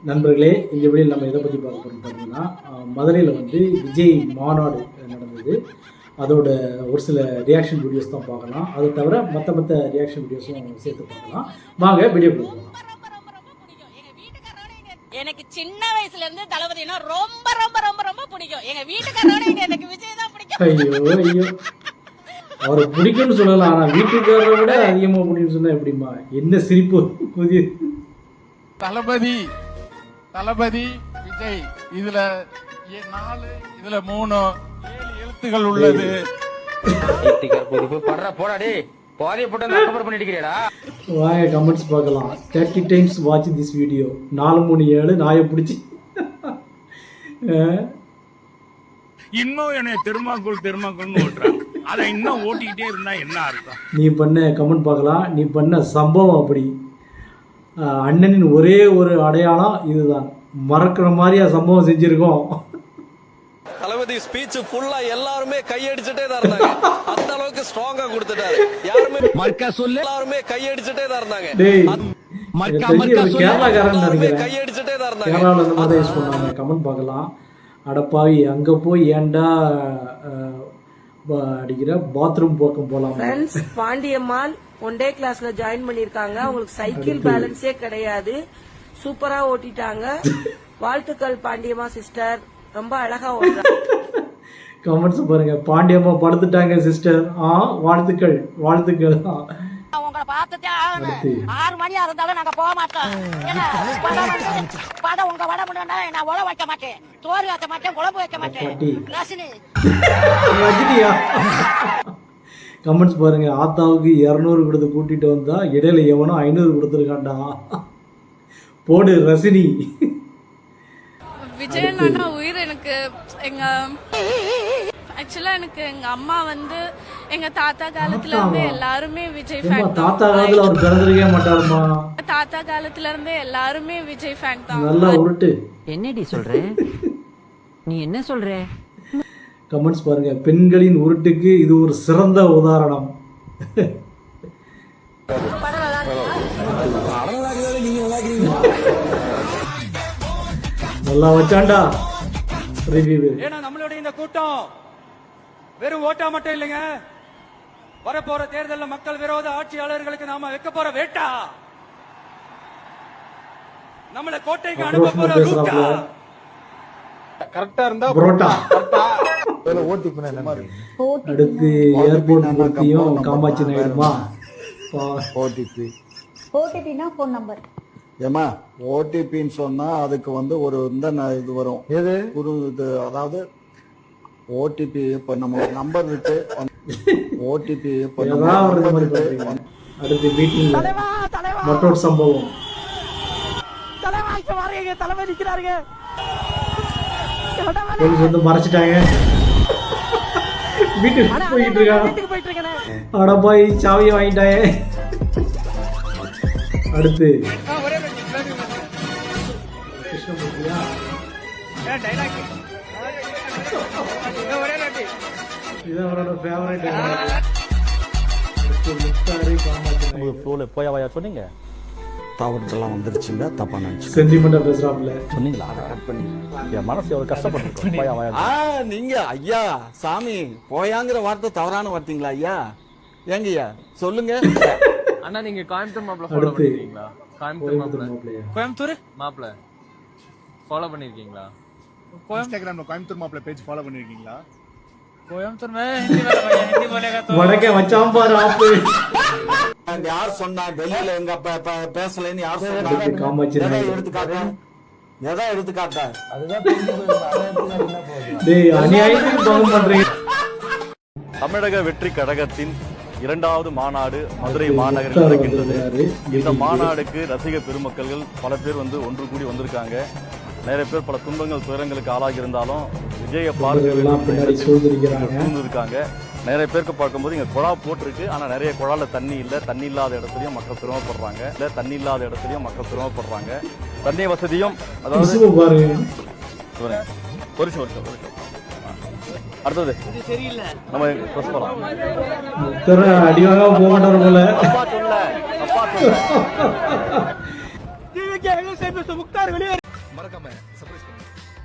நண்பர்களே, இந்த வீடியோவில் நம்ம எதை பற்றி பார்க்க போகிறோம் பார்த்தீங்கன்னா, மதுரையில் வந்து விஜய் மாநாடு நடந்தது. அதோட ஒரு சில ரியாக்ஷன் வீடியோஸ் தான் பார்க்கலாம். அது தவிர மற்ற ரியாக்ஷன் வீடியோஸும் சேர்த்து பார்க்கலாம். வாங்க வீடியோக்குள்ள போகலாம். எனக்கு சின்ன வயசுல இருந்து தளபதினா ரொம்ப ரொம்ப ரொம்ப ரொம்ப பிடிக்கும். எங்க வீட்டுக்காரரோட எனக்கு விஜய் தான் பிடிக்கும். ஐயோ அவரை பிடிக்கும்னு சொல்லலாம், ஆனால் வீட்டுக்காரரை விட அதிகமாக பிடிக்கும்னு சொன்னா எப்படிமா? என்ன சிரிப்பு புதிய தளபதி விஜய். இதுல 4 இதுல 3 7 எழுத்துகள் உள்ளது. வாங்க கமெண்ட்ஸ் பார்க்கலாம். 30 டைம்ஸ் வாட்ச் திஸ் வீடியோ. 437 நாயை பிடிச்சி இன்னும் என்னை திருமாக்குள்னு ஓட்டுறாங்க. அதை இன்னும் ஓட்டிக்கிட்டே இருந்தா என்ன அர்த்தம்? நீ பண்ண கமெண்ட் பார்க்கலாம். நீ பண்ண சம்பவம் அப்படி. அண்ணனின் ஒரே ஒரு அடையாளம் இதுதான். மறக்கிற மாதிரியா சம்பவம் செஞ்சிருக்கோம். தளபதி ஸ்பீச் ஃபுல்லா எல்லாருமே கையடிச்சிட்டே தான் இருந்தாங்க. அந்த அளவுக்கு ஸ்ட்ராங்கா கொடுத்துட்டாரு. யாருமே எல்லாருமே கையடிச்சிட்டே தான் இருந்தாங்க. கேரளாக்காரன் நினைக்கிறேன். கையடிச்சிட்டே தான் இருந்தாங்க. கேரளாவில் இருந்து மாதிரி யூஸ் பண்ணாங்க. கமெண்ட் பார்க்கலாம். அடப்பாவி, அங்க போய் ஏன்டா அடிக்கிற, பாத்ரூம் பக்கம் போலாம். பாண்டியம்மாள் ஒன் டே கிளாஸ்ல ஜாயின் பண்ணிருக்காங்க. அவங்களுக்கு சைக்கிள் பேலன்ஸே கிடையாது. சூப்பரா ஓட்டிட்டாங்க. வாழ்த்துக்கள் பாண்டியம்மா சிஸ்டர், ரொம்ப அழகா ஓட்டுறாங்க. கமெண்ட்ஸ் பாருங்க. பாண்டியம்மா படுத்துட்டாங்க சிஸ்டர். வாழ்த்துக்கள் வாழ்த்துக்கள். உங்களை பார்த்துட்டே ஆகணும். 6 மணியா இருந்தாலும் நாங்க போக மாட்டோம். படம் உங்க வட முடியும்னா நான் உழ வைக்க மாட்டேன், சோறு வைக்க மாட்டேன், குழம்பு வைக்க மாட்டேன். ரசினி ரஜினியா? கமெண்ட்ஸ் பாருங்க. ஆத்தாவுக்கு 200 கொடுத்து கூட்டிட்டு வந்தா இடையில எவனோ 500 கொடுத்துருக்காண்டா. போடு ரசினி. விஜய் அண்ணா உயிர். எனக்கு ஆக்சுவலா எனக்கு எங்க அம்மா வந்து எங்க தாத்தா காலத்துல இருந்து எல்லாருமே விஜய் ஃபேன். தாத்தா காலத்துல அவர் பிறந்திருக்கவே மாட்டாருமா. தாத்தா காலத்துல இருந்து எல்லாருமே விஜய் ஃபேன் தான். நல்லா உருட்டு. என்னடி சொல்ற நீ? என்ன சொல்ற? கமெண்ட்ஸ் பாருங்க. பெண்களின் உருட்டுக்கு இது ஒரு சிறந்த உதாரணம். நல்லா வச்சாண்டா ரிவ்யூ. ஏன்னா நம்மளுடைய இந்த கூட்டம் வெறும் ஓட்டா மட்டும் இல்லைங்க. வரப்போற தேர்தலில் மக்கள் விரோத ஆட்சியாளர்களுக்கு நாம வைக்க போற வேட்டா. நம்மள கோட்டைக்கு அனுப்ப போற ரூட்டா. கரெக்டா இருந்தா புரோட்டா. அடுத்து ஏர்போர்ட் மூர்த்தியும் காமாட்சி நாயுடுமா? ஓடிபினா போன் நம்பர். ஏமா ஓடிபின்னு சொன்னா அதுக்கு வந்து ஒரு இது வரும். எது ஒரு இது, அதாவது ஓடிபி இப்ப நம்ம ஒரு நம்பர் விட்டு ஓடிபி அடுத்து மீட்டிங் மற்றொரு சம்பவம். போலீஸ் வந்து மறைச்சிட்டாங்க. வீட்டுக்கு போயிட்டு இருக்காங்க. அட போய் சாவியை வாங்கிட்டாங்க. அடுத்து கிருஷ்ணமூர்த்தியா? இதான் அவரோட ஃபேவரட். போயாவையா சொன்னீங்க? தவறுதெல்லாம் வந்துருச்சுங்க, தப்பா நினைச்சு சென்டிமெண்டா பேசுறாப்ல சொன்னீங்களா? அதை கட் பண்ணி என் மனசு எவ்வளவு கஷ்டப்பட்டு. நீங்க ஐயா சாமி போயாங்கிற வார்த்தை தவறான வார்த்தைங்களா ஐயா? ஏங்கய்யா சொல்லுங்க. அண்ணா நீங்க கோயம்புத்தூர் மாப்பிள்ள ஃபாலோ பண்ணிருக்கீங்களா? கோயம்புத்தூர் மாப்பிள்ள ஃபாலோ பண்ணிருக்கீங்களா? இன்ஸ்டாகிராம்ல கோயம்புத்தூர் மாப்பிள்ள பேஜ் ஃபாலோ பண்ணிருக்கீங்களா? கோயம்புத்தூர் में हिंदी बोलेगा तो வடக்கே வச்சாம் பாரு ஆப்பு. யார் சொன்னா டெல்லியில எங்க பேசலன்னு யார் சொன்னா? காமாட்சி நாயுடு எடுத்துக்காட்டா? எதை எடுத்துக்காட்டா? டேய் அநியாயத்துக்கு பங்கு பண்றீங்க. தமிழக வெற்றி கழகத்தின் 2வது மாநாடு மதுரை மாநகரில் நடக்கின்றது. இந்த மாநாடுக்கு ரசிக பெருமக்கள் பல பேர் வந்து ஒன்று கூடி வந்திருக்காங்க. நிறைய பேர் பல துன்பங்கள் துயரங்களுக்கு ஆளாகி இருந்தாலும் விஜயை பார்க்க நிறைய பேருக்கு பார்க்கும்போது இங்க குழா போட்டிருக்கு. ஆனா நிறைய குழால தண்ணி இல்ல. தண்ணி இல்லாத இடத்துலயும் மக்கள் சிரமப்படுறாங்க. தண்ணி வசதியும் அதாவது ஒரு அடுத்தது நம்ம அடிவாக போக மாட்டாரு போல. மறக்காம சர்ப்ரைஸ் பண்ணுங்க.